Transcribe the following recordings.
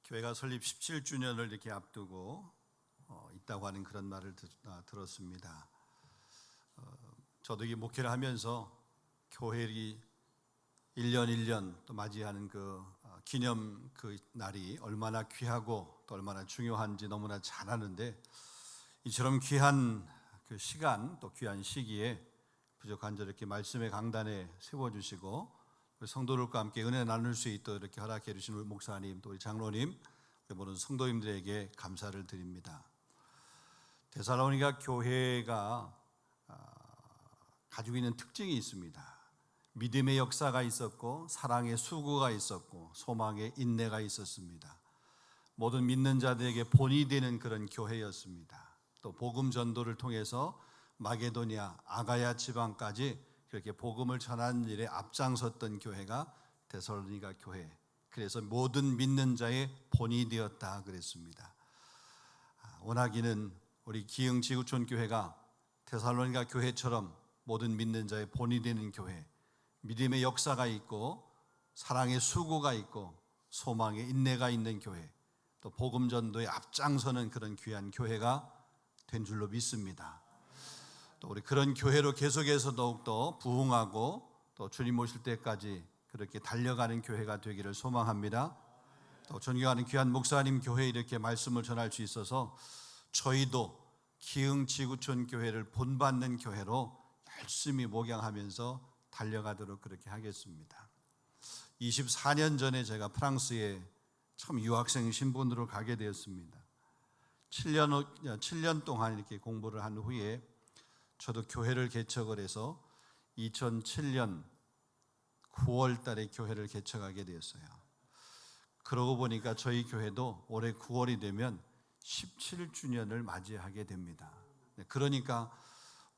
교회가 설립 17주년을 이렇게 앞두고 있다고 하는 그런 말을 들었습니다. 저도 이 목회를 하면서 교회를 1년 1년 또 맞이하는 그 기념 그 날이 얼마나 귀하고 또 얼마나 중요한지 너무나 잘 아는데, 이처럼 귀한 그 시간 또 귀한 시기에 부족한 저 이렇게 말씀의 강단에 세워주시고 우리 성도들과 함께 은혜 나눌 수 있도록 이렇게 허락해 주신 우리 목사님, 또 우리 장로님, 우리 모든 성도님들에게 감사를 드립니다. 데살로니가 교회가 가지고 있는 특징이 있습니다. 믿음의 역사가 있었고, 사랑의 수고가 있었고, 소망의 인내가 있었습니다. 모든 믿는 자들에게 본이 되는 그런 교회였습니다. 또 복음 전도를 통해서 마게도니아, 아가야 지방까지 그렇게 복음을 전하는 일에 앞장섰던 교회가 데살로니가 교회, 그래서 모든 믿는 자의 본이 되었다 그랬습니다. 원하기는 우리 기흥 지구촌 교회가 데살로니가 교회처럼 모든 믿는 자의 본이 되는 교회, 믿음의 역사가 있고 사랑의 수고가 있고 소망의 인내가 있는 교회, 또 복음 전도에 앞장서는 그런 귀한 교회가 된 줄로 믿습니다. 또 우리 그런 교회로 계속해서 더욱더 부흥하고 또 주님 오실 때까지 그렇게 달려가는 교회가 되기를 소망합니다. 또 존경하는 귀한 목사님 교회에 이렇게 말씀을 전할 수 있어서 저희도 기흥 지구촌 교회를 본받는 교회로 열심히 목양하면서 달려가도록 그렇게 하겠습니다. 24년 전에 제가 프랑스에 처음 유학생 신분으로 가게 되었습니다. 7년 동안 이렇게 공부를 한 후에 저도 교회를 개척을 해서 2007년 9월 달에 교회를 개척하게 되었어요. 그러고 보니까 저희 교회도 올해 9월이 되면 17주년을 맞이하게 됩니다. 그러니까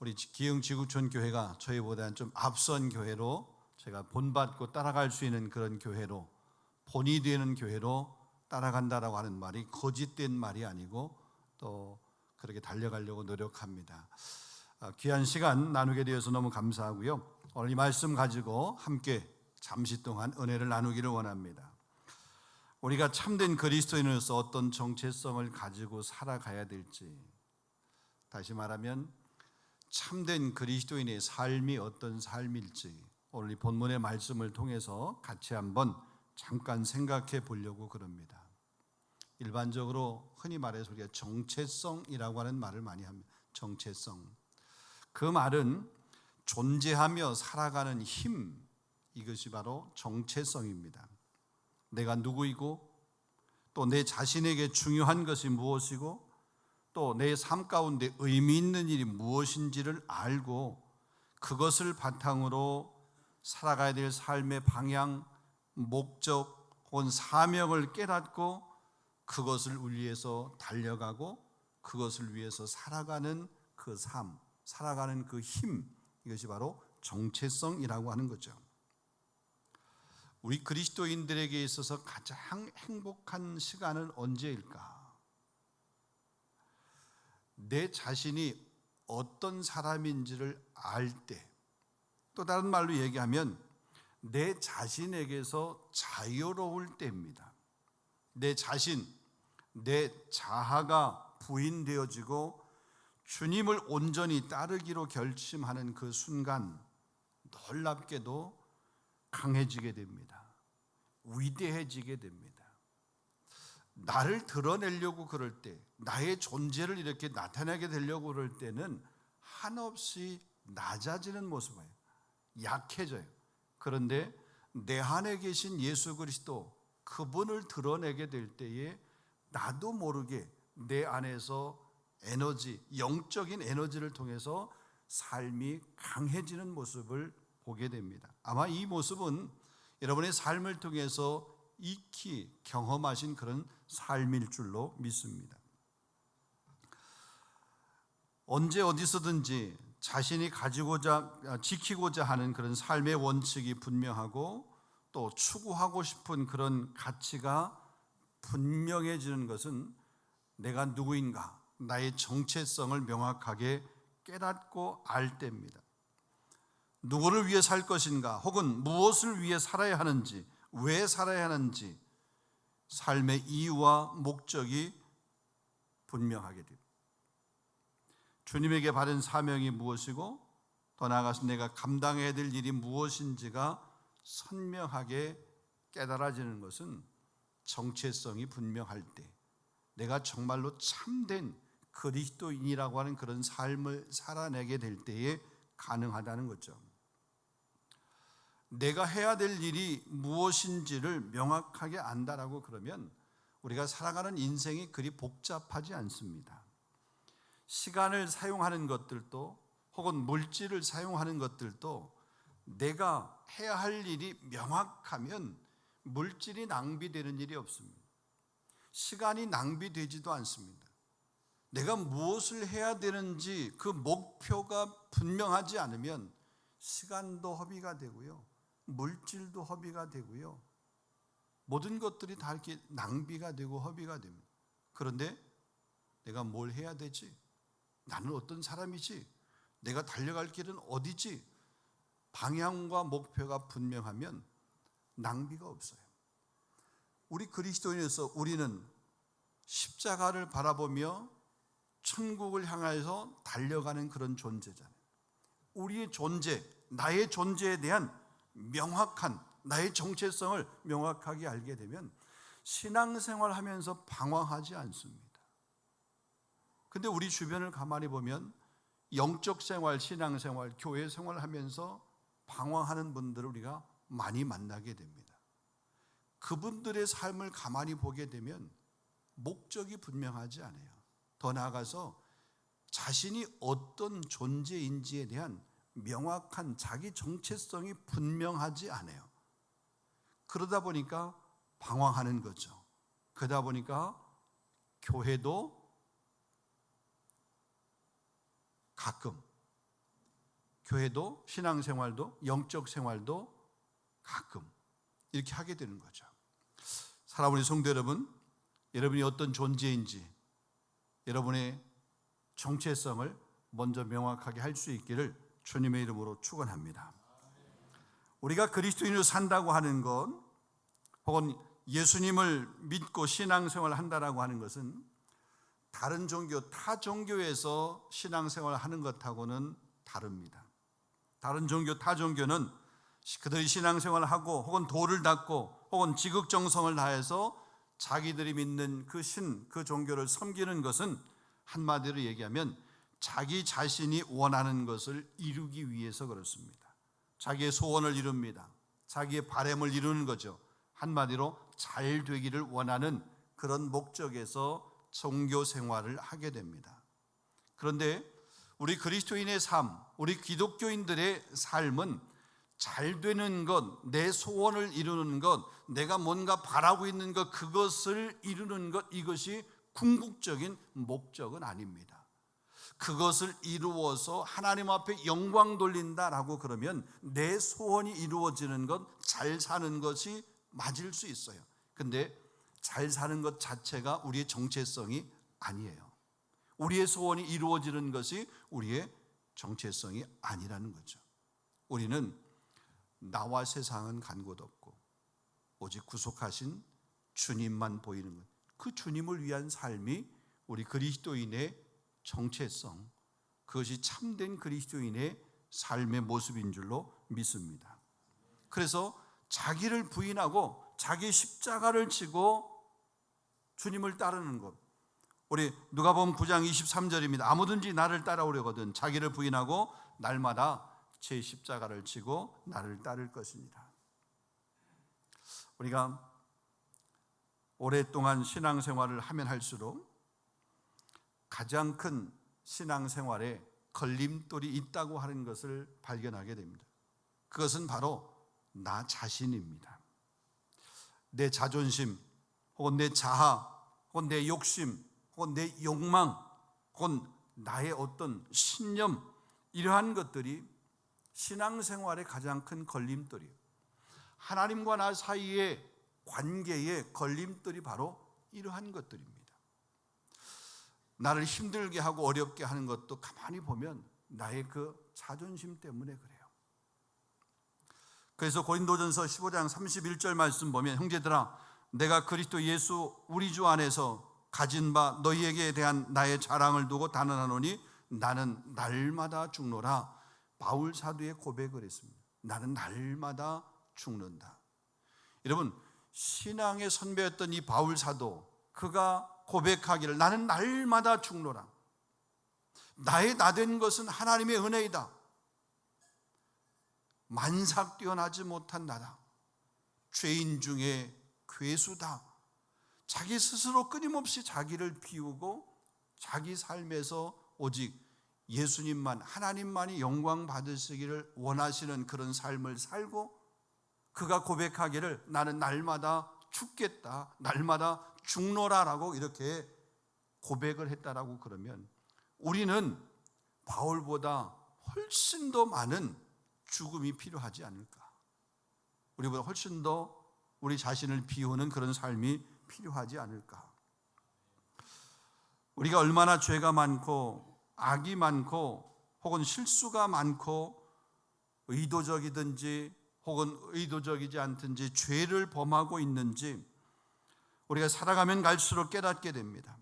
우리 기흥 지구촌 교회가 저희보다는 좀 앞선 교회로, 제가 본받고 따라갈 수 있는 그런 교회로, 본이 되는 교회로 따라간다라고 하는 말이 거짓된 말이 아니고 또 그렇게 달려가려고 노력합니다. 귀한 시간 나누게 되어서 너무 감사하고요. 오늘 이 말씀 가지고 함께 잠시 동안 은혜를 나누기를 원합니다. 우리가 참된 그리스도인으로서 어떤 정체성을 가지고 살아가야 될지, 다시 말하면 참된 그리스도인의 삶이 어떤 삶일지 오늘 이 본문의 말씀을 통해서 같이 한번 잠깐 생각해 보려고 그럽니다. 일반적으로 흔히 말해서 우리가 정체성이라고 하는 말을 많이 합니다. 정체성. 그 말은 존재하며 살아가는 힘, 이것이 바로 정체성입니다. 내가 누구이고 또 내 자신에게 중요한 것이 무엇이고 또 내 삶 가운데 의미 있는 일이 무엇인지를 알고 그것을 바탕으로 살아가야 될 삶의 방향, 목적 혹은 사명을 깨닫고 그것을 위해서 달려가고 그것을 위해서 살아가는 그 삶, 살아가는 그 힘, 이것이 바로 정체성이라고 하는 거죠. 우리 그리스도인들에게 있어서 가장 행복한 시간은 언제일까? 내 자신이 어떤 사람인지를 알 때, 또 다른 말로 얘기하면 내 자신에게서 자유로울 때입니다. 내 자신, 내 자아가 부인되어지고 주님을 온전히 따르기로 결심하는 그 순간 놀랍게도 강해지게 됩니다. 위대해지게 됩니다. 나를 드러내려고 그럴 때, 나의 존재를 이렇게 나타내게 되려고 그럴 때는 한없이 낮아지는 모습이에요. 약해져요. 그런데 내 안에 계신 예수 그리스도, 그분을 드러내게 될 때에 나도 모르게 내 안에서 에너지, 영적인 에너지를 통해서 삶이 강해지는 모습을 보게 됩니다. 아마 이 모습은 여러분의 삶을 통해서 익히 경험하신 그런 삶일 줄로 믿습니다. 언제 어디서든지 자신이 지키고자 하는 그런 삶의 원칙이 분명하고 또 추구하고 싶은 그런 가치가 분명해지는 것은 내가 누구인가, 나의 정체성을 명확하게 깨닫고 알 때입니다. 누구를 위해 살 것인가, 혹은 무엇을 위해 살아야 하는지, 왜 살아야 하는지, 삶의 이유와 목적이 분명하게 됩니다. 주님에게 받은 사명이 무엇이고 더 나아가서 내가 감당해야 될 일이 무엇인지가 선명하게 깨달아지는 것은 정체성이 분명할 때, 내가 정말로 참된 그리스도인이라고 하는 그런 삶을 살아내게 될 때에 가능하다는 거죠. 내가 해야 될 일이 무엇인지를 명확하게 안다라고 그러면 우리가 살아가는 인생이 그리 복잡하지 않습니다. 시간을 사용하는 것들도 혹은 물질을 사용하는 것들도 내가 해야 할 일이 명확하면 물질이 낭비되는 일이 없습니다. 시간이 낭비되지도 않습니다. 내가 무엇을 해야 되는지 그 목표가 분명하지 않으면 시간도 허비가 되고요, 물질도 허비가 되고요, 모든 것들이 다 이렇게 낭비가 되고 허비가 됩니다. 그런데 내가 뭘 해야 되지? 나는 어떤 사람이지? 내가 달려갈 길은 어디지? 방향과 목표가 분명하면 낭비가 없어요. 우리 그리스도인으로서 우리는 십자가를 바라보며 천국을 향해서 달려가는 그런 존재잖아요. 우리의 존재, 나의 존재에 대한 명확한 나의 정체성을 명확하게 알게 되면 신앙생활 하면서 방황하지 않습니다. 근데 우리 주변을 가만히 보면 영적 생활, 신앙생활, 교회 생활을 하면서 방황하는 분들을 우리가 많이 만나게 됩니다. 그분들의 삶을 가만히 보게 되면 목적이 분명하지 않아요. 더 나아가서 자신이 어떤 존재인지에 대한 명확한 자기 정체성이 분명하지 않아요. 그러다 보니까 방황하는 거죠. 그러다 보니까 교회도 가끔, 교회도 신앙생활도 영적 생활도 가끔 이렇게 하게 되는 거죠. 사랑하는 성도 여러분, 여러분이 어떤 존재인지 여러분의 정체성을 먼저 명확하게 할 수 있기를 주님의 이름으로 축원합니다. 우리가 그리스도인으로 산다고 하는 것 혹은 예수님을 믿고 신앙생활을 한다라고 하는 것은 다른 종교, 타 종교에서 신앙생활을 하는 것하고는 다릅니다. 다른 종교, 타 종교는 그들이 신앙생활을 하고 혹은 도를 닦고 혹은 지극정성을 다해서 자기들이 믿는 그 신, 그 종교를 섬기는 것은 한마디로 얘기하면 자기 자신이 원하는 것을 이루기 위해서 그렇습니다. 자기의 소원을 이룹니다. 자기의 바람을 이루는 거죠. 한마디로 잘 되기를 원하는 그런 목적에서 종교 생활을 하게 됩니다. 그런데 우리 그리스도인의 삶, 우리 기독교인들의 삶은 잘 되는 것, 내 소원을 이루는 것, 내가 뭔가 바라고 있는 것, 그것을 이루는 것, 이것이 궁극적인 목적은 아닙니다. 그것을 이루어서 하나님 앞에 영광 돌린다라고 그러면 내 소원이 이루어지는 것, 잘 사는 것이 맞을 수 있어요. 근데 잘 사는 것 자체가 우리의 정체성이 아니에요. 우리의 소원이 이루어지는 것이 우리의 정체성이 아니라는 거죠. 우리는 나와 세상은 간 곳 없고 오직 구속하신 주님만 보이는 것, 그 주님을 위한 삶이 우리 그리스도인의 정체성, 그것이 참된 그리스도인의 삶의 모습인 줄로 믿습니다. 그래서 자기를 부인하고 자기 십자가를 지고 주님을 따르는 것, 우리 누가복음 9장 23절입니다. 아무든지 나를 따라오려거든 자기를 부인하고 날마다 제 십자가를 지고 나를 따를 것입니다. 우리가 오랫동안 신앙생활을 하면 할수록 가장 큰 신앙생활에 걸림돌이 있다고 하는 것을 발견하게 됩니다. 그것은 바로 나 자신입니다. 내 자존심 혹은 내 자아 혹은 내 욕심 혹은 내 욕망 혹은 나의 어떤 신념, 이러한 것들이 신앙생활의 가장 큰 걸림돌이에요. 하나님과 나 사이의 관계의 걸림돌이 바로 이러한 것들입니다. 나를 힘들게 하고 어렵게 하는 것도 가만히 보면 나의 그 자존심 때문에 그래요. 그래서 고린도전서 15장 31절 말씀 보면 형제들아 내가 그리스도 예수 우리 주 안에서 가진 바 너희에게 대한 나의 자랑을 두고 단언하노니 나는 날마다 죽노라. 바울 사도의 고백을 했습니다. 나는 날마다 죽는다. 여러분, 신앙의 선배였던 이 바울 사도, 그가 고백하기를 나는 날마다 죽노라. 나의 나된 것은 하나님의 은혜이다. 만삭 뛰어나지 못한 나다. 죄인 중에 괴수다. 자기 스스로 끊임없이 자기를 비우고 자기 삶에서 오직 예수님만, 하나님만이 영광 받으시기를 원하시는 그런 삶을 살고, 그가 고백하기를 나는 날마다 죽겠다, 날마다 죽노라라고 이렇게 고백을 했다라고 그러면 우리는 바울보다 훨씬 더 많은 죽음이 필요하지 않을까? 우리보다 훨씬 더 우리 자신을 비우는 그런 삶이 필요하지 않을까? 우리가 얼마나 죄가 많고 악이 많고 혹은 실수가 많고 의도적이든지 혹은 의도적이지 않든지 죄를 범하고 있는지 우리가 살아가면 갈수록 깨닫게 됩니다.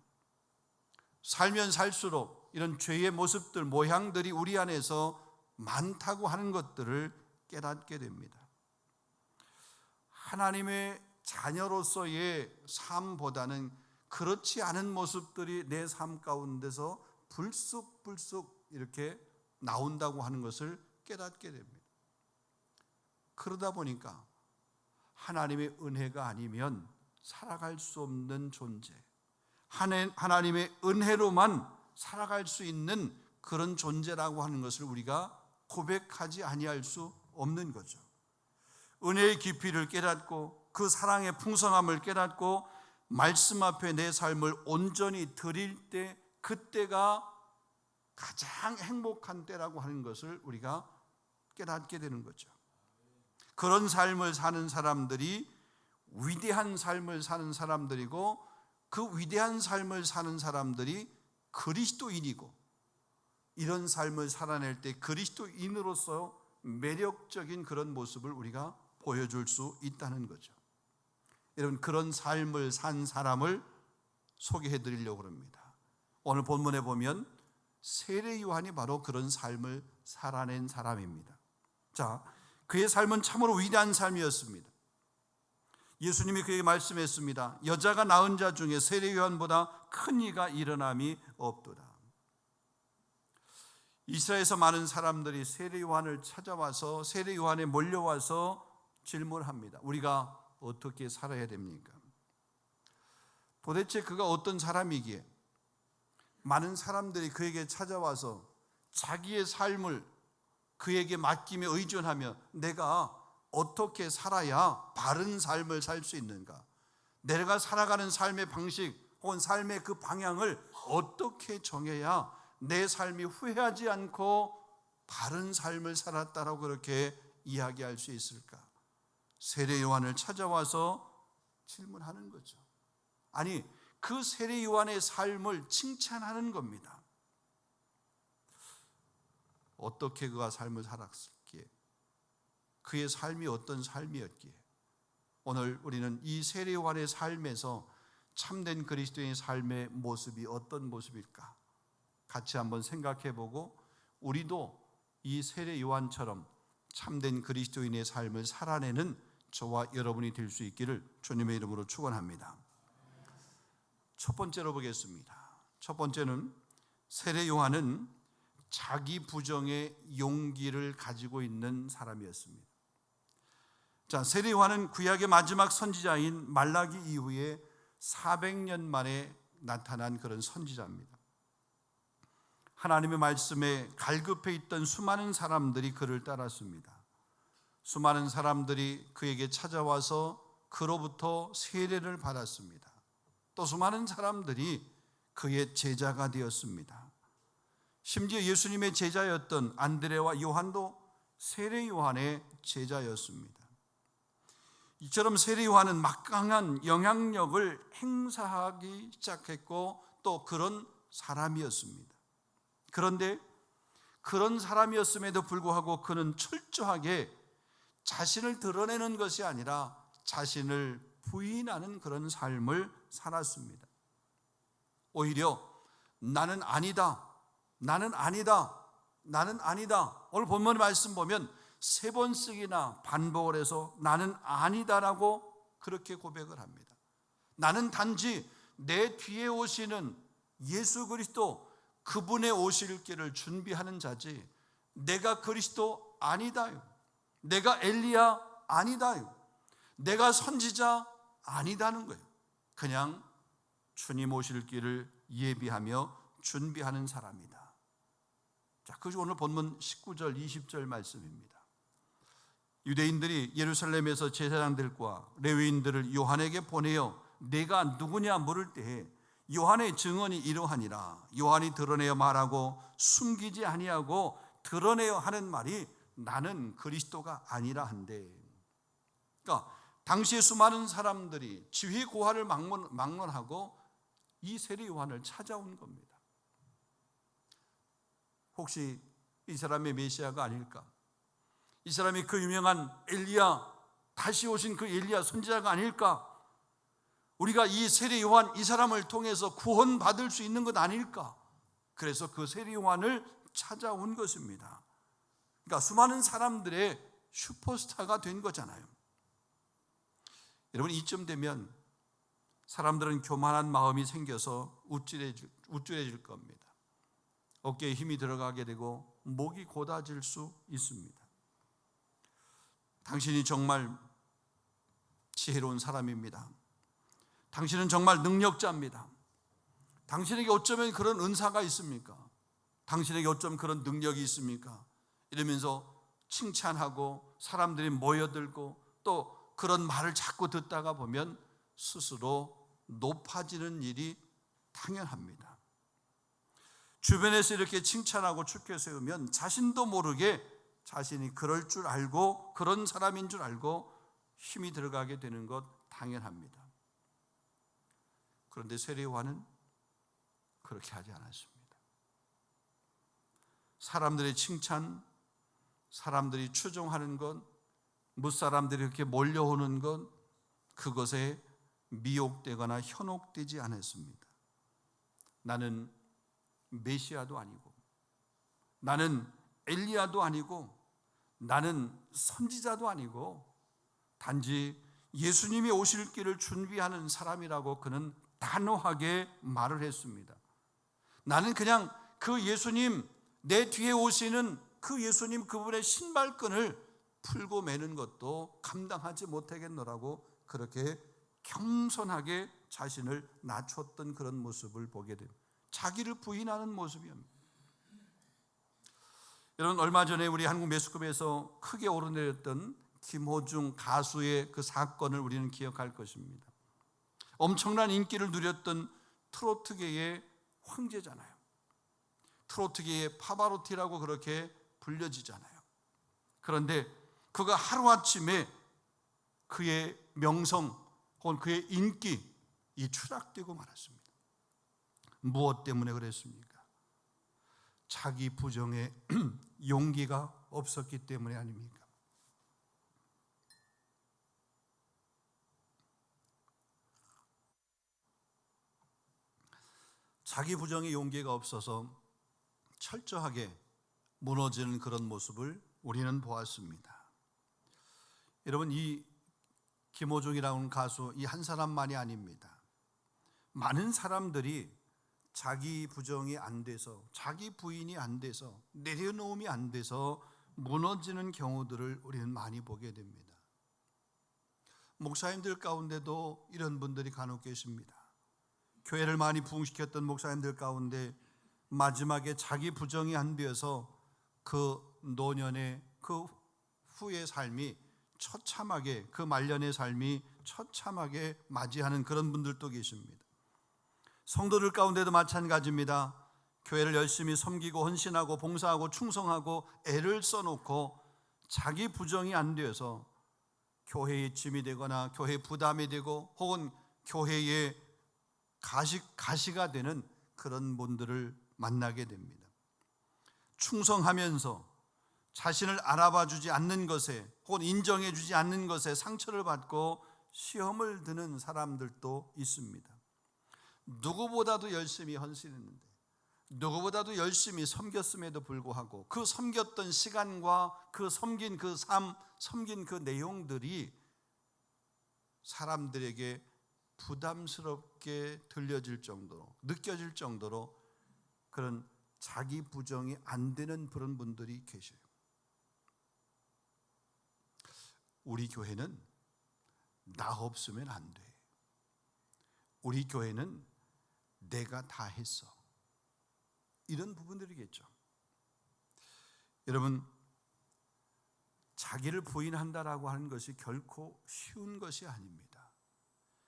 살면 살수록 이런 죄의 모습들, 모양들이 우리 안에서 많다고 하는 것들을 깨닫게 됩니다. 하나님의 자녀로서의 삶보다는 그렇지 않은 모습들이 내 삶 가운데서 불쑥불쑥 이렇게 나온다고 하는 것을 깨닫게 됩니다. 그러다 보니까 하나님의 은혜가 아니면 살아갈 수 없는 존재, 하나님의 은혜로만 살아갈 수 있는 그런 존재라고 하는 것을 우리가 고백하지 아니할 수 없는 거죠. 은혜의 깊이를 깨닫고 그 사랑의 풍성함을 깨닫고 말씀 앞에 내 삶을 온전히 드릴 때, 그때가 가장 행복한 때라고 하는 것을 우리가 깨닫게 되는 거죠. 그런 삶을 사는 사람들이 위대한 삶을 사는 사람들이고, 그 위대한 삶을 사는 사람들이 그리스도인이고, 이런 삶을 살아낼 때 그리스도인으로서 매력적인 그런 모습을 우리가 보여줄 수 있다는 거죠. 여러분, 그런 삶을 산 사람을 소개해 드리려고 합니다. 오늘 본문에 보면 세례 요한이 바로 그런 삶을 살아낸 사람입니다. 자, 그의 삶은 참으로 위대한 삶이었습니다. 예수님이 그에게 말씀했습니다. 여자가 낳은 자 중에 세례 요한보다 큰 이가 일어남이 없도다. 이스라엘에서 많은 사람들이 세례 요한을 찾아와서, 세례 요한에 몰려와서 질문합니다. 우리가 어떻게 살아야 됩니까? 도대체 그가 어떤 사람이기에 많은 사람들이 그에게 찾아와서 자기의 삶을 그에게 맡기며 의존하며 내가 어떻게 살아야 바른 삶을 살 수 있는가? 내가 살아가는 삶의 방식 혹은 삶의 그 방향을 어떻게 정해야 내 삶이 후회하지 않고 바른 삶을 살았다라고 그렇게 이야기할 수 있을까? 세례 요한을 찾아와서 질문하는 거죠. 아니, 그 세례 요한의 삶을 칭찬하는 겁니다. 어떻게 그가 삶을 살았기에, 그의 삶이 어떤 삶이었기에 오늘 우리는 이 세례 요한의 삶에서 참된 그리스도인의 삶의 모습이 어떤 모습일까 같이 한번 생각해보고, 우리도 이 세례 요한처럼 참된 그리스도인의 삶을 살아내는 저와 여러분이 될 수 있기를 주님의 이름으로 축원합니다. 첫 번째로 보겠습니다. 첫 번째는 세례 요한은 자기 부정의 용기를 가지고 있는 사람이었습니다. 자, 세례 요한은 구약의 마지막 선지자인 말라기 이후에 400년 만에 나타난 그런 선지자입니다. 하나님의 말씀에 갈급해 있던 수많은 사람들이 그를 따랐습니다. 수많은 사람들이 그에게 찾아와서 그로부터 세례를 받았습니다. 또 수많은 사람들이 그의 제자가 되었습니다. 심지어 예수님의 제자였던 안드레와 요한도 세례 요한의 제자였습니다. 이처럼 세례 요한은 막강한 영향력을 행사하기 시작했고 또 그런 사람이었습니다. 그런데 그런 사람이었음에도 불구하고 그는 철저하게 자신을 드러내는 것이 아니라 자신을 부인하는 그런 삶을 살았습니다. 오히려 나는 아니다, 나는 아니다, 나는 아니다. 오늘 본문의 말씀 보면 3번씩이나 반복을 해서 나는 아니다라고 그렇게 고백을 합니다. 나는 단지 내 뒤에 오시는 예수 그리스도, 그분의 오실 길을 준비하는 자지 내가 그리스도 아니다요, 내가 엘리야 아니다요, 내가 선지자 아니다는 거예요. 그냥 주님 오실 길을 예비하며 준비하는 사람이다. 자, 그것이 오늘 본문 19절 20절 말씀입니다. 유대인들이 예루살렘에서 제사장들과 레위인들을 요한에게 보내어 내가 누구냐 물을 때에 요한의 증언이 이러하니라. 요한이 드러내어 말하고 숨기지 아니하고 드러내어 하는 말이 나는 그리스도가 아니라 한데. 그러니까 당시에 수많은 사람들이 지휘 고하를 막론하고 이 세례 요한을 찾아온 겁니다. 혹시 이 사람이 메시아가 아닐까? 이 사람이 그 유명한 엘리야, 다시 오신 그 엘리야 선지자가 아닐까? 우리가 이 세례 요한 이 사람을 통해서 구원받을 수 있는 것 아닐까? 그래서 그 세례 요한을 찾아온 것입니다. 그러니까 수많은 사람들의 슈퍼스타가 된 거잖아요. 여러분, 이쯤 되면 사람들은 교만한 마음이 생겨서 우쭐해질 겁니다. 어깨에 힘이 들어가게 되고 목이 곧아질 수 있습니다. 당신이 정말 지혜로운 사람입니다. 당신은 정말 능력자입니다. 당신에게 어쩌면 그런 은사가 있습니까? 당신에게 어쩌면 그런 능력이 있습니까? 이러면서 칭찬하고 사람들이 모여들고 또 그런 말을 자꾸 듣다가 보면 스스로 높아지는 일이 당연합니다. 주변에서 이렇게 칭찬하고 축켜 세우면 자신도 모르게 자신이 그럴 줄 알고 그런 사람인 줄 알고 힘이 들어가게 되는 것 당연합니다. 그런데 세례 요한은 그렇게 하지 않았습니다. 사람들의 칭찬, 사람들이 추종하는 것, 무사람들이 이렇게 몰려오는 것, 그것에 미혹되거나 현혹되지 않았습니다. 나는 메시아도 아니고, 나는 엘리야도 아니고, 나는 선지자도 아니고, 단지 예수님이 오실 길을 준비하는 사람이라고 그는 단호하게 말을 했습니다. 나는 그냥 그 예수님, 내 뒤에 오시는 그 예수님, 그분의 신발끈을 풀고 매는 것도 감당하지 못하겠노라고 그렇게 겸손하게 자신을 낮췄던 그런 모습을 보게 됩니다. 자기를 부인하는 모습이었습니다. 여러분, 얼마 전에 우리 한국 매스컴에서 크게 오르내렸던 김호중 가수의 그 사건을 우리는 기억할 것입니다. 엄청난 인기를 누렸던 트로트계의 황제잖아요. 트로트계의 파바로티라고 그렇게 불려지잖아요. 그런데 그가 하루아침에 그의 명성 혹은 그의 인기 이 추락되고 말았습니다. 무엇 때문에 그랬습니까? 자기 부정에 용기가 없었기 때문에 아닙니까? 자기 부정에 용기가 없어서 철저하게 무너지는 그런 모습을 우리는 보았습니다. 여러분, 이 김호중이라는 가수 이 한 사람만이 아닙니다. 많은 사람들이 자기 부정이 안 돼서, 자기 부인이 안 돼서, 내려놓음이 안 돼서 무너지는 경우들을 우리는 많이 보게 됩니다. 목사님들 가운데도 이런 분들이 간혹 계십니다. 교회를 많이 부흥시켰던 목사님들 가운데 마지막에 자기 부정이 안 되어서 그 노년의 그 후의 삶이 처참하게, 그 말년의 삶이 처참하게 맞이하는 그런 분들도 계십니다. 성도들 가운데도 마찬가지입니다. 교회를 열심히 섬기고 헌신하고 봉사하고 충성하고 애를 써놓고 자기 부정이 안 되어서 교회의 짐이 되거나 교회 부담이 되고 혹은 교회의 가시가 되는 그런 분들을 만나게 됩니다. 충성하면서 자신을 알아봐 주지 않는 것에 혹은 인정해 주지 않는 것에 상처를 받고 시험을 드는 사람들도 있습니다. 누구보다도 열심히 헌신했는데, 누구보다도 열심히 섬겼음에도 불구하고 그 섬겼던 시간과 그 섬긴 그 삶, 섬긴 그 내용들이 사람들에게 부담스럽게 들려질 정도로, 느껴질 정도로 그런 자기 부정이 안 되는 그런 분들이 계셔요. 우리 교회는 나 없으면 안 돼. 우리 교회는 내가 다 했어. 이런 부분들이겠죠. 여러분, 자기를 부인한다라고 하는 것이 결코 쉬운 것이 아닙니다.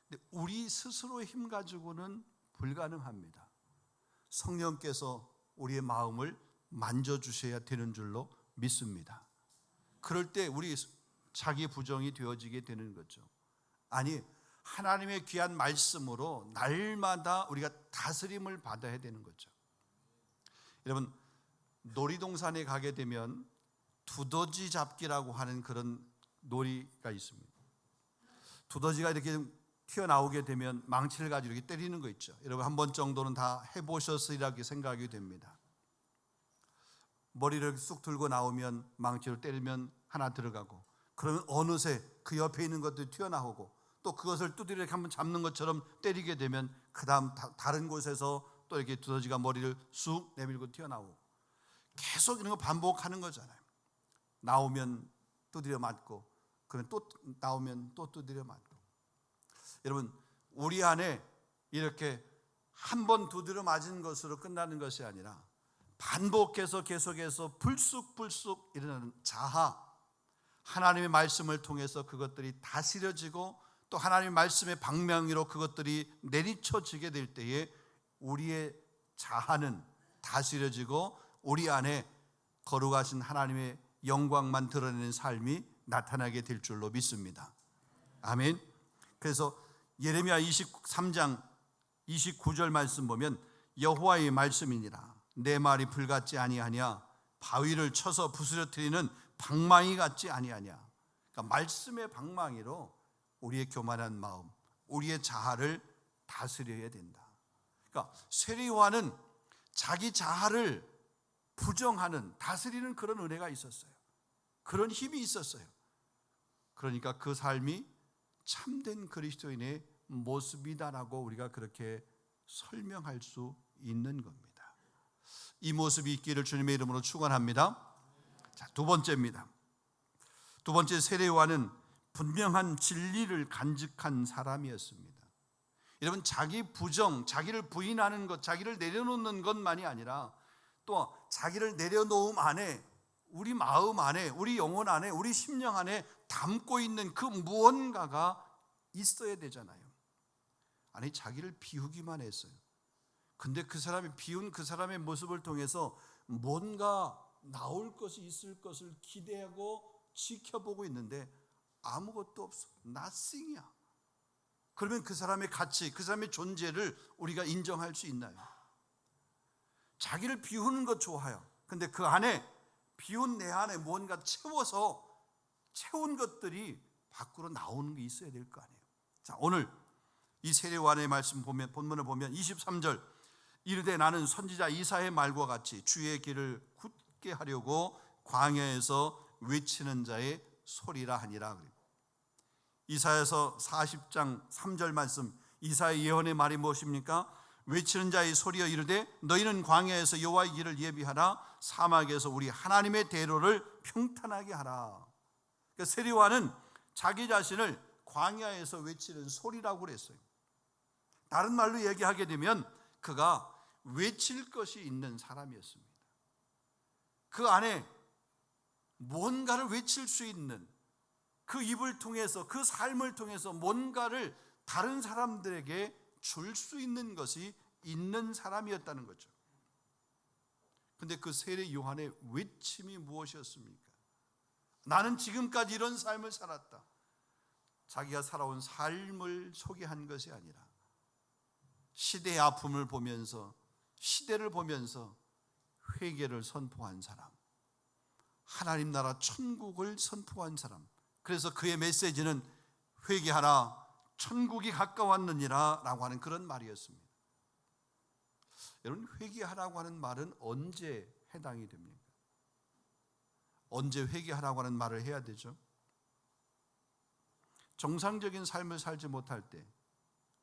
근데 우리 스스로의 힘 가지고는 불가능합니다. 성령께서 우리의 마음을 만져주셔야 되는 줄로 믿습니다. 그럴 때 우리 자기 부정이 되어지게 되는 거죠. 아니, 하나님의 귀한 말씀으로 날마다 우리가 다스림을 받아야 되는 거죠. 여러분, 놀이동산에 가게 되면 두더지 잡기라고 하는 그런 놀이가 있습니다. 두더지가 이렇게 튀어나오게 되면 망치를 가지고 이렇게 때리는 거 있죠. 여러분 한 번 정도는 다 해보셨으리라고 생각이 됩니다. 머리를 쑥 들고 나오면 망치로 때리면 하나 들어가고, 그러면 어느새 그 옆에 있는 것들이 튀어나오고, 또 그것을 두드려 이렇게 한번 잡는 것처럼 때리게 되면 그 다음 다른 곳에서 또 이렇게 두더지가 머리를 쑥 내밀고 튀어나오고, 계속 이런 거 반복하는 거잖아요. 나오면 두드려 맞고, 그러면 또 나오면 또 두드려 맞고. 여러분, 우리 안에 이렇게 한 번 두드려 맞은 것으로 끝나는 것이 아니라 반복해서 계속해서 불쑥불쑥 일어나는 자아, 하나님의 말씀을 통해서 그것들이 다스려지고 또 하나님의 말씀의 방망이로 그것들이 내리쳐지게 될 때에 우리의 자아는 다스려지고 우리 안에 거룩하신 하나님의 영광만 드러내는 삶이 나타나게 될 줄로 믿습니다. 아멘. 그래서 예레미야 23장 29절 말씀 보면 여호와의 말씀이니라 내 말이 불같지 아니하냐 바위를 쳐서 부스러뜨리는 방망이 같지 아니하냐. 그러니까 말씀의 방망이로 우리의 교만한 마음, 우리의 자아를 다스려야 된다. 그러니까 세리와는 자기 자아를 부정하는, 다스리는 그런 은혜가 있었어요. 그런 힘이 있었어요. 그러니까 그 삶이 참된 그리스도인의 모습이다라고 우리가 그렇게 설명할 수 있는 겁니다. 이 모습이 있기를 주님의 이름으로 축원합니다. 자, 두 번째입니다. 두 번째, 세례요한은 분명한 진리를 간직한 사람이었습니다. 여러분, 자기 부정, 자기를 부인하는 것, 자기를 내려놓는 것만이 아니라 또 자기를 내려놓음 안에, 우리 마음 안에, 우리 영혼 안에, 우리 심령 안에 담고 있는 그 무언가가 있어야 되잖아요. 아니, 자기를 비우기만 했어요. 근데 그 사람이 비운 그 사람의 모습을 통해서 뭔가 나올 것이 있을 것을 기대하고 지켜보고 있는데 아무것도 없어. nothing이야. 그러면 그 사람의 가치, 그 사람의 존재를 우리가 인정할 수 있나요? 자기를 비우는 것 좋아요. 근데 그 안에, 비운 내 안에 뭔가 채운 것들이 밖으로 나오는 게 있어야 될 거 아니에요. 자, 오늘 이 세례요한의 말씀 보면, 본문을 보면 23절, 이르되 나는 선지자 이사야의 말과 같이 주의 길을 굳게 하려고 광야에서 외치는 자의 소리라 하니라. 이사야서 40장 3절 말씀, 이사야 예언의 말이 무엇입니까? 외치는 자의 소리여 이르되 너희는 광야에서 여호와의 길을 예비하라, 사막에서 우리 하나님의 대로를 평탄하게 하라. 그러니까 세례요한은 자기 자신을 광야에서 외치는 소리라고 그랬어요. 다른 말로 얘기하게 되면 그가 외칠 것이 있는 사람이었습니다. 그 안에 뭔가를 외칠 수 있는, 그 입을 통해서, 그 삶을 통해서 뭔가를 다른 사람들에게 줄 수 있는 것이 있는 사람이었다는 거죠. 근데 그 세례 요한의 외침이 무엇이었습니까? 나는 지금까지 이런 삶을 살았다. 자기가 살아온 삶을 소개한 것이 아니라 시대의 아픔을 보면서, 시대를 보면서 회개를 선포한 사람, 하나님 나라 천국을 선포한 사람. 그래서 그의 메시지는 회개하라 천국이 가까웠느니라 라고 하는 그런 말이었습니다. 여러분, 회개하라고 하는 말은 언제 해당이 됩니까? 언제 회개하라고 하는 말을 해야 되죠? 정상적인 삶을 살지 못할 때,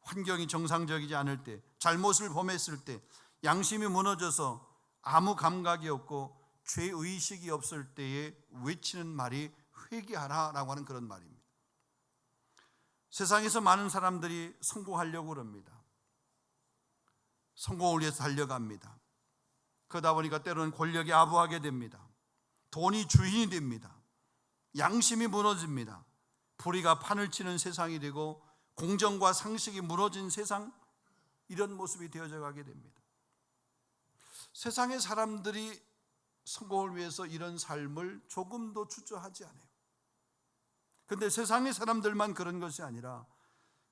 환경이 정상적이지 않을 때, 잘못을 범했을 때, 양심이 무너져서 아무 감각이 없고 죄의식이 없을 때에 외치는 말이 회개하라라고 하는 그런 말입니다. 세상에서 많은 사람들이 성공하려고 합니다. 성공을 위해서 달려갑니다. 그러다 보니까 때로는 권력에 아부하게 됩니다. 돈이 주인이 됩니다. 양심이 무너집니다. 불의가 판을 치는 세상이 되고 공정과 상식이 무너진 세상, 이런 모습이 되어져 가게 됩니다. 세상의 사람들이 성공을 위해서 이런 삶을 조금도 주저하지 않아요. 그런데 세상의 사람들만 그런 것이 아니라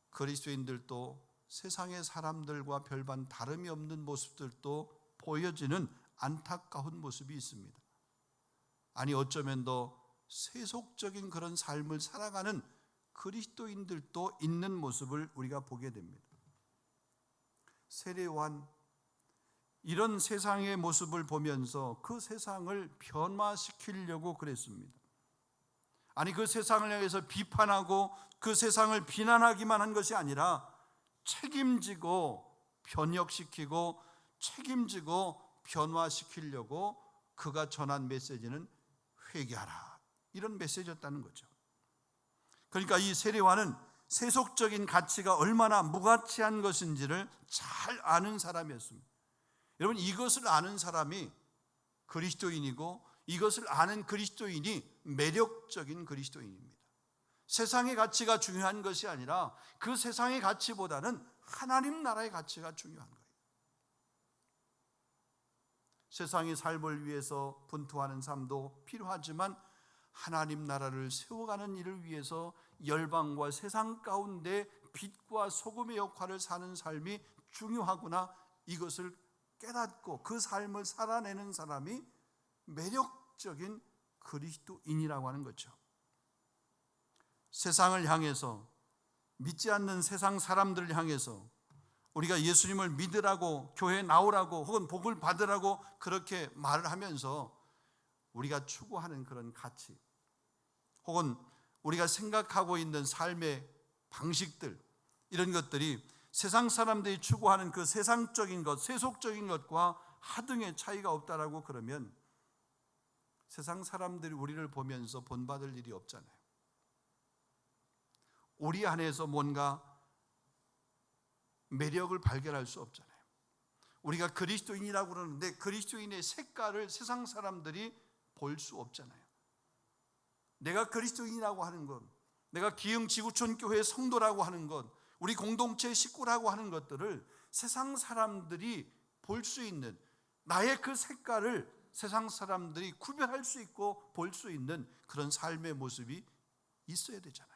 그리스도인들도 세상의 사람들과 별반 다름이 없는 모습들도 보여지는 안타까운 모습이 있습니다. 아니, 어쩌면 더 세속적인 그런 삶을 살아가는 그리스도인들도 있는 모습을 우리가 보게 됩니다. 세례 요한, 이런 세상의 모습을 보면서 그 세상을 변화시키려고 그랬습니다. 아니, 그 세상을 향해서 비판하고 그 세상을 비난하기만 한 것이 아니라 책임지고 변혁시키고 책임지고 변화시키려고 그가 전한 메시지는 회개하라, 이런 메시지였다는 거죠. 그러니까 이 세례와는 세속적인 가치가 얼마나 무가치한 것인지를 잘 아는 사람이었습니다. 여러분, 이것을 아는 사람이 그리스도인이고 이것을 아는 그리스도인이 매력적인 그리스도인입니다. 세상의 가치가 중요한 것이 아니라 그 세상의 가치보다는 하나님 나라의 가치가 중요한 거예요. 세상의 삶을 위해서 분투하는 삶도 필요하지만 하나님 나라를 세워가는 일을 위해서 열방과 세상 가운데 빛과 소금의 역할을 사는 삶이 중요하구나, 이것을 깨닫고 그 삶을 살아내는 사람이 매력적인 그리스도인이라고 하는 거죠. 세상을 향해서, 믿지 않는 세상 사람들을 향해서 우리가 예수님을 믿으라고, 교회에 나오라고, 혹은 복을 받으라고 그렇게 말을 하면서 우리가 추구하는 그런 가치, 혹은 우리가 생각하고 있는 삶의 방식들, 이런 것들이 세상 사람들이 추구하는 그 세상적인 것, 세속적인 것과 하등의 차이가 없다라고 그러면 세상 사람들이 우리를 보면서 본받을 일이 없잖아요. 우리 안에서 뭔가 매력을 발견할 수 없잖아요. 우리가 그리스도인이라고 그러는데 그리스도인의 색깔을 세상 사람들이 볼 수 없잖아요. 내가 그리스도인이라고 하는 것, 내가 기흥 지구촌 교회 성도라고 하는 것, 우리 공동체 식구라고 하는 것들을 세상 사람들이 볼 수 있는, 나의 그 색깔을 세상 사람들이 구별할 수 있고 볼 수 있는 그런 삶의 모습이 있어야 되잖아요.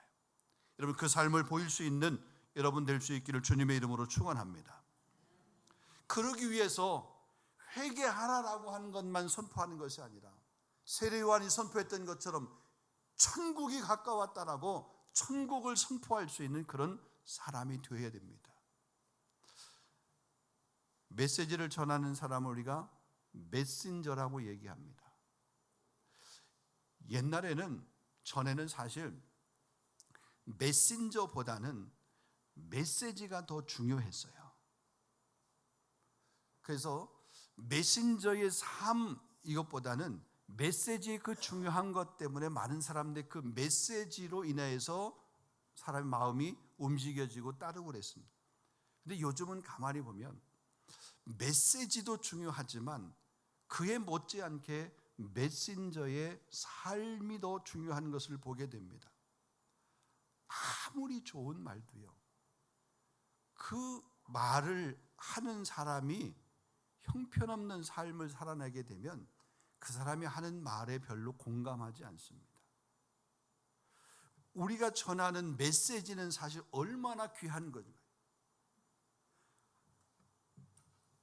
여러분, 그 삶을 보일 수 있는 여러분 될 수 있기를 주님의 이름으로 축원합니다. 그러기 위해서 회개하라라고 하는 것만 선포하는 것이 아니라 세례 요한이 선포했던 것처럼 천국이 가까웠다라고 천국을 선포할 수 있는 그런 사람이 되어야 됩니다. 메시지를 전하는 사람을 우리가 메신저라고 얘기합니다. 전에는 사실 메신저보다는 메시지가 더 중요했어요. 그래서 메신저의 삶, 이것보다는 메시지의 그 중요한 것 때문에 많은 사람들이 그 메시지로 인해서 사람의 마음이 움직여지고 따르고 그랬습니다. 근데 요즘은 가만히 보면 메시지도 중요하지만 그에 못지않게 메신저의 삶이 더 중요한 것을 보게 됩니다. 아무리 좋은 말도요, 그 말을 하는 사람이 형편없는 삶을 살아내게 되면 그 사람이 하는 말에 별로 공감하지 않습니다. 우리가 전하는 메시지는 사실 얼마나 귀한 건가요?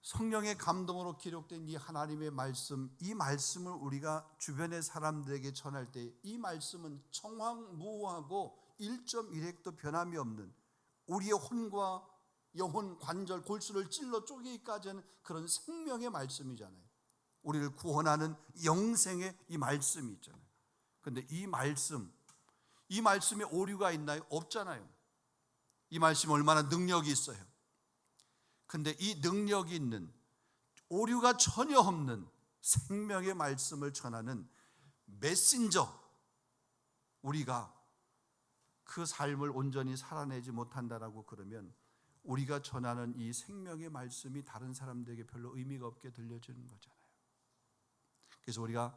성령의 감동으로 기록된 이 하나님의 말씀, 이 말씀을 우리가 주변의 사람들에게 전할 때 이 말씀은 청황무호하고 1.1획도 변함이 없는 우리의 혼과 영혼, 관절, 골수를 찔러 쪼개기까지 하는 그런 생명의 말씀이잖아요. 우리를 구원하는 영생의 이 말씀이 있잖아요. 그런데 이 말씀에 오류가 있나요? 없잖아요. 이 말씀이 얼마나 능력이 있어요. 근데 이 능력이 있는, 오류가 전혀 없는 생명의 말씀을 전하는 메신저, 우리가 그 삶을 온전히 살아내지 못한다라고 그러면 우리가 전하는 이 생명의 말씀이 다른 사람들에게 별로 의미가 없게 들려지는 거잖아요. 그래서 우리가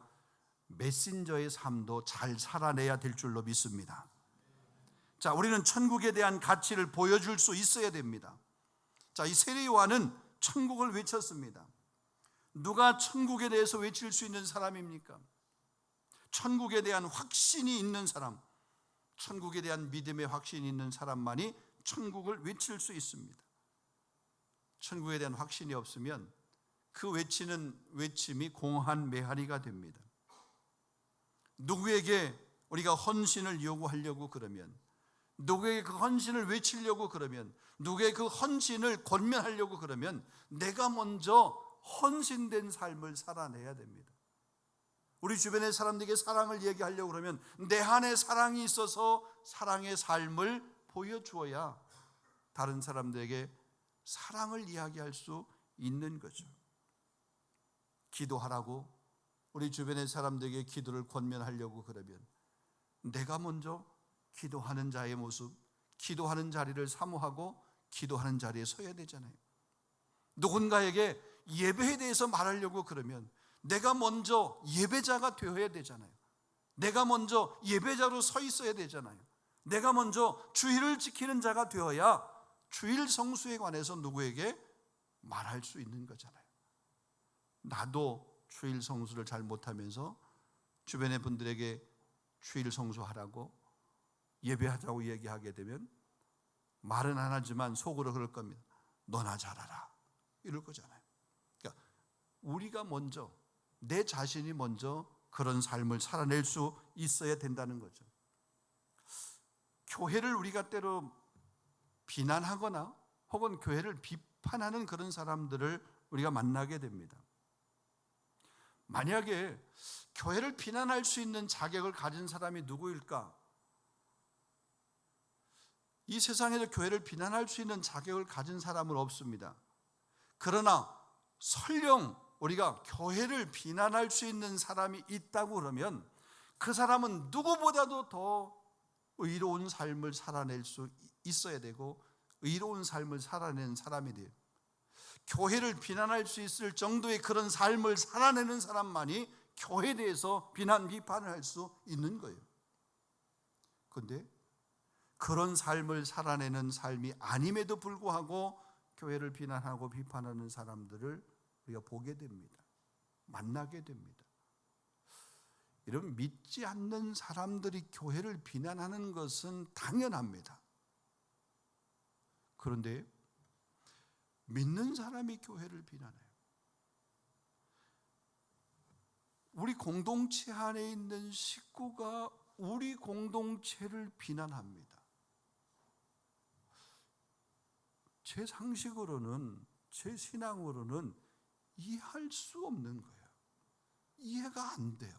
메신저의 삶도 잘 살아내야 될 줄로 믿습니다. 자, 우리는 천국에 대한 가치를 보여줄 수 있어야 됩니다. 자, 이 세례 요한은 천국을 외쳤습니다. 누가 천국에 대해서 외칠 수 있는 사람입니까? 천국에 대한 확신이 있는 사람, 천국에 대한 믿음의 확신이 있는 사람만이 천국을 외칠 수 있습니다. 천국에 대한 확신이 없으면 그 외치는 외침이 공한 메아리가 됩니다. 누구에게 우리가 헌신을 요구하려고 그러면, 누구에게 그 헌신을 외치려고 그러면, 누구에게 그 헌신을 권면하려고 그러면 내가 먼저 헌신된 삶을 살아내야 됩니다. 우리 주변의 사람들에게 사랑을 얘기하려고 그러면 내 안에 사랑이 있어서 사랑의 삶을 보여주어야 다른 사람들에게 사랑을 이야기할 수 있는 거죠. 기도하라고 우리 주변의 사람들에게 기도를 권면하려고 그러면 내가 먼저 기도하는 자의 모습, 기도하는 자리를 사모하고 기도하는 자리에 서야 되잖아요. 누군가에게 예배에 대해서 말하려고 그러면 내가 먼저 예배자가 되어야 되잖아요. 내가 먼저 예배자로 서 있어야 되잖아요. 내가 먼저 주일을 지키는 자가 되어야 주일 성수에 관해서 누구에게 말할 수 있는 거잖아요. 나도 주일 성수를 잘 못하면서 주변의 분들에게 주일 성수하라고 예배하자고 얘기하게 되면 말은 안 하지만 속으로 그럴 겁니다. 너나 잘하라 이럴 거잖아요. 그러니까 우리가 먼저, 내 자신이 먼저 그런 삶을 살아낼 수 있어야 된다는 거죠. 교회를 우리가 때로 비난하거나 혹은 교회를 비판하는 그런 사람들을 우리가 만나게 됩니다. 만약에 교회를 비난할 수 있는 자격을 가진 사람이 누구일까? 이 세상에서 교회를 비난할 수 있는 자격을 가진 사람은 없습니다. 그러나 설령 우리가 교회를 비난할 수 있는 사람이 있다고 그러면 그 사람은 누구보다도 더 의로운 삶을 살아낼 수 있어야 되고 의로운 삶을 살아내는 사람이 돼요. 교회를 비난할 수 있을 정도의 그런 삶을 살아내는 사람만이 교회에 대해서 비난, 비판을 할 수 있는 거예요. 그런데 그런 삶을 살아내는 삶이 아님에도 불구하고 교회를 비난하고 비판하는 사람들을 우리가 보게 됩니다. 만나게 됩니다. 이런 믿지 않는 사람들이 교회를 비난하는 것은 당연합니다. 그런데 믿는 사람이 교회를 비난해요. 우리 공동체 안에 있는 식구가 우리 공동체를 비난합니다. 제 상식으로는, 제 신앙으로는 이해할 수 없는 거예요. 이해가 안 돼요.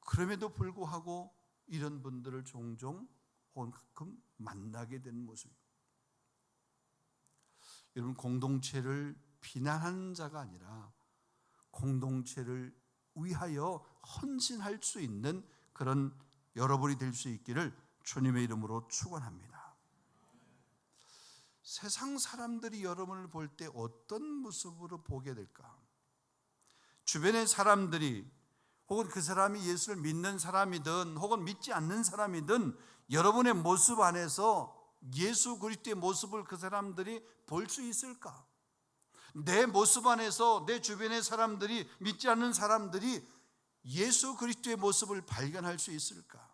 그럼에도 불구하고 이런 분들을 종종 혹은 가끔 만나게 되는 모습입니다. 여러분, 공동체를 비난하는 자가 아니라 공동체를 위하여 헌신할 수 있는 그런 여러분이 될 수 있기를 주님의 이름으로 축원합니다. 세상 사람들이 여러분을 볼 때 어떤 모습으로 보게 될까? 주변의 사람들이 혹은 그 사람이 예수를 믿는 사람이든 혹은 믿지 않는 사람이든 여러분의 모습 안에서 예수 그리스도의 모습을 그 사람들이 볼 수 있을까? 내 모습 안에서 내 주변의 사람들이, 믿지 않는 사람들이 예수 그리스도의 모습을 발견할 수 있을까?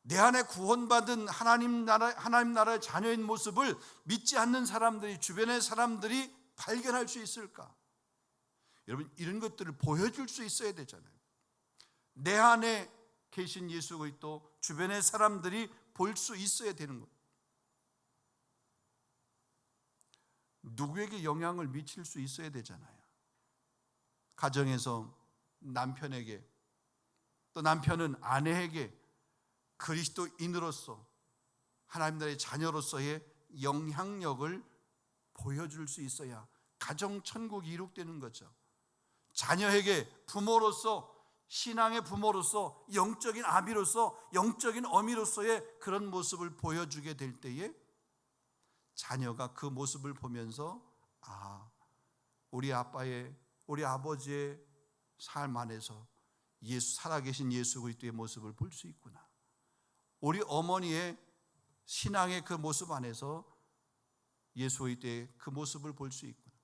내 안에 구원받은 하나님 나라의 자녀인 모습을 믿지 않는 사람들이, 주변의 사람들이 발견할 수 있을까? 여러분, 이런 것들을 보여줄 수 있어야 되잖아요. 내 안에 계신 예수 그리스도 주변의 사람들이 볼 수 있어야 되는 것. 누구에게 영향을 미칠 수 있어야 되잖아요. 가정에서 남편에게, 또 남편은 아내에게 그리스도인으로서 하나님 나라의 자녀로서의 영향력을 보여줄 수 있어야 가정 천국이 이룩되는 거죠. 자녀에게 부모로서, 신앙의 부모로서, 영적인 아비로서, 영적인 어미로서의 그런 모습을 보여주게 될 때에 자녀가 그 모습을 보면서 우리 아빠의, 우리 아버지의 삶 안에서 살아계신 예수 그리스도의 모습을 볼 수 있구나. 우리 어머니의 신앙의 그 모습 안에서 예수 그리스도의 그 모습을 볼 수 있구나.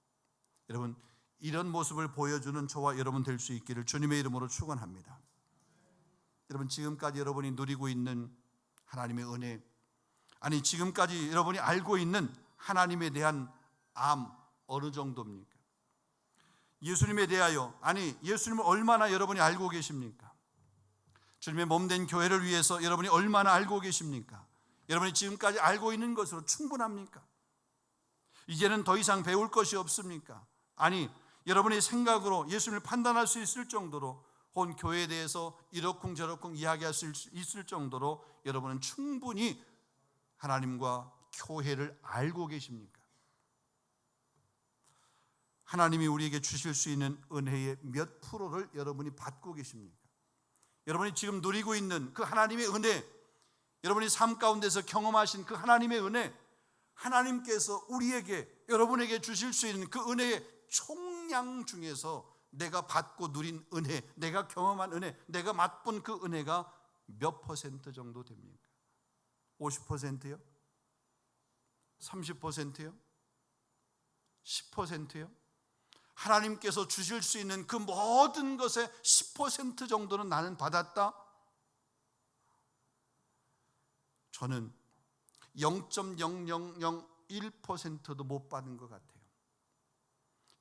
여러분, 이런 모습을 보여주는 저와 여러분 될 수 있기를 주님의 이름으로 축원합니다. 여러분, 지금까지 여러분이 누리고 있는 하나님의 은혜, 아니 지금까지 여러분이 알고 있는 하나님에 대한 암 어느 정도입니까? 예수님에 대하여, 아니 예수님을 얼마나 여러분이 알고 계십니까? 주님의 몸된 교회를 위해서 여러분이 얼마나 알고 계십니까? 여러분이 지금까지 알고 있는 것으로 충분합니까? 이제는 더 이상 배울 것이 없습니까? 아니 여러분의 생각으로 예수님을 판단할 수 있을 정도로, 혹은 교회에 대해서 이러쿵저러쿵 이야기할 수 있을 정도로 여러분은 충분히 하나님과 교회를 알고 계십니까? 하나님이 우리에게 주실 수 있는 은혜의 몇 프로를 여러분이 받고 계십니까? 여러분이 지금 누리고 있는 그 하나님의 은혜, 여러분이 삶 가운데서 경험하신 그 하나님의 은혜, 하나님께서 우리에게, 여러분에게 주실 수 있는 그 은혜의 총량 중에서 내가 받고 누린 은혜, 내가 경험한 은혜, 내가 맛본 그 은혜가 몇 퍼센트 정도 됩니까? 50%요? 30%요? 10%요? 하나님께서 주실 수 있는 그 모든 것의 10% 정도는 나는 받았다? 저는 0.0001%도 못 받은 것 같아요.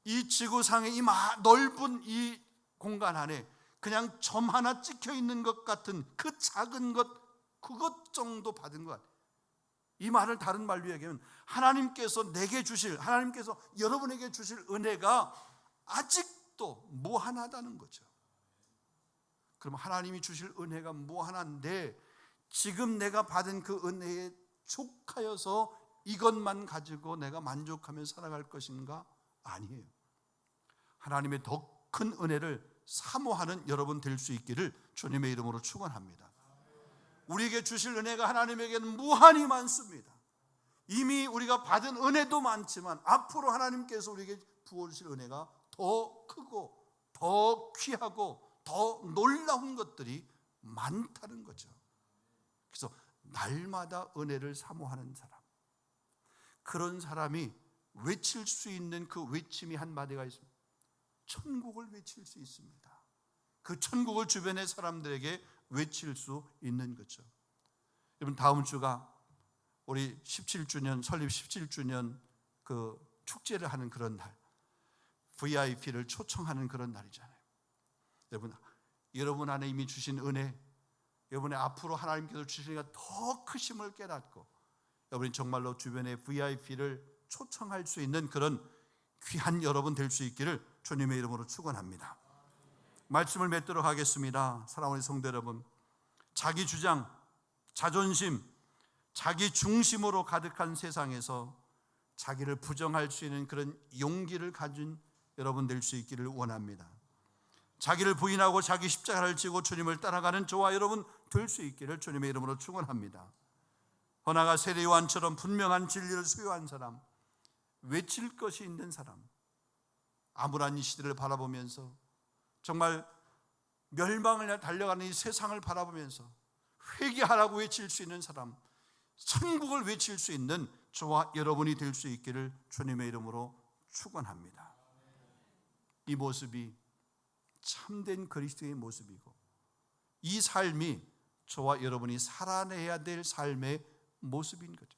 이 지구상의 이 넓은 이 공간 안에 그냥 점 하나 찍혀 있는 것 같은 그 작은 것, 그것 정도 받은 것 같아요. 이 말을 다른 말로 얘기하면 하나님께서 내게 주실, 하나님께서 여러분에게 주실 은혜가 아직도 무한하다는 거죠. 그럼 하나님이 주실 은혜가 무한한데 지금 내가 받은 그 은혜에 족하여서 이것만 가지고 내가 만족하며 살아갈 것인가? 아니에요. 하나님의 더 큰 은혜를 사모하는 여러분 될 수 있기를 주님의 이름으로 축원합니다. 우리에게 주실 은혜가 하나님에게는 무한히 많습니다. 이미 우리가 받은 은혜도 많지만 앞으로 하나님께서 우리에게 부어주실 은혜가 더 크고 더 귀하고 더 놀라운 것들이 많다는 거죠. 그래서 날마다 은혜를 사모하는 사람, 그런 사람이 외칠 수 있는 그 외침이 한마디가 있습니다. 천국을 외칠 수 있습니다. 그 천국을 주변의 사람들에게 외칠 수 있는 거죠. 여러분, 다음 주가 우리 17주년, 설립 17주년 그 축제를 하는 그런 날, VIP를 초청하는 그런 날이잖아요. 여러분 안에 이미 주신 은혜, 여러분의 앞으로 하나님께서 주시니까 더 크심을 깨닫고 여러분이 정말로 주변에 VIP를 초청할 수 있는 그런 귀한 여러분 될 수 있기를 주님의 이름으로 축원합니다. 말씀을 맺도록 하겠습니다. 사랑하는 성도 여러분, 자기 주장, 자존심, 자기 중심으로 가득한 세상에서 자기를 부정할 수 있는 그런 용기를 가진 여러분 될 수 있기를 원합니다. 자기를 부인하고 자기 십자가를 지고 주님을 따라가는 저와 여러분 될 수 있기를 주님의 이름으로 축원합니다. 허나가 세례 요한처럼 분명한 진리를 소유한 사람, 외칠 것이 있는 사람, 암울한 이 시대를 바라보면서 정말 멸망을 향해 달려가는 이 세상을 바라보면서 회개하라고 외칠 수 있는 사람, 천국을 외칠 수 있는 저와 여러분이 될 수 있기를 주님의 이름으로 축원합니다. 이 모습이 참된 그리스도의 모습이고, 이 삶이 저와 여러분이 살아내야 될 삶의 모습인 거죠.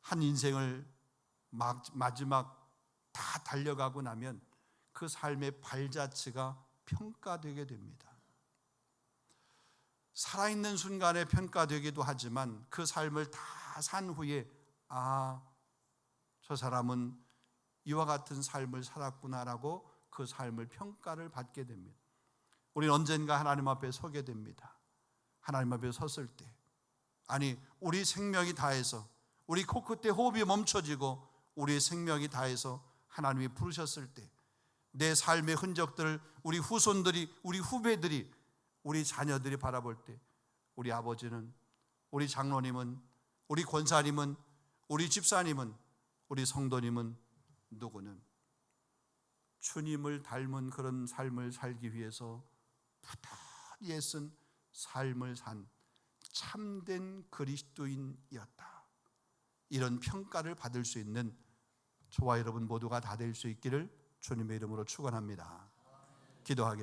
한 인생을 마지막 다 달려가고 나면 그 삶의 발자취가 평가되게 됩니다. 살아있는 순간에 평가되기도 하지만 그 삶을 다 산 후에 저 사람은 이와 같은 삶을 살았구나라고 그 삶을 평가를 받게 됩니다. 우리는 언젠가 하나님 앞에 서게 됩니다. 하나님 앞에 섰을 때, 우리 생명이 다해서, 우리 코끝에 호흡이 멈춰지고 우리의 생명이 다해서 하나님이 부르셨을 때, 내 삶의 흔적들을 우리 후손들이, 우리 후배들이, 우리 자녀들이 바라볼 때, 우리 아버지는, 우리 장로님은, 우리 권사님은, 우리 집사님은, 우리 성도님은, 누구는 주님을 닮은 그런 삶을 살기 위해서 부단히 애쓴 삶을 산 참된 그리스도인이었다, 이런 평가를 받을 수 있는 저와 여러분 모두가 다 될 수 있기를 주님의 이름으로 축원합니다. 기도하겠습니다.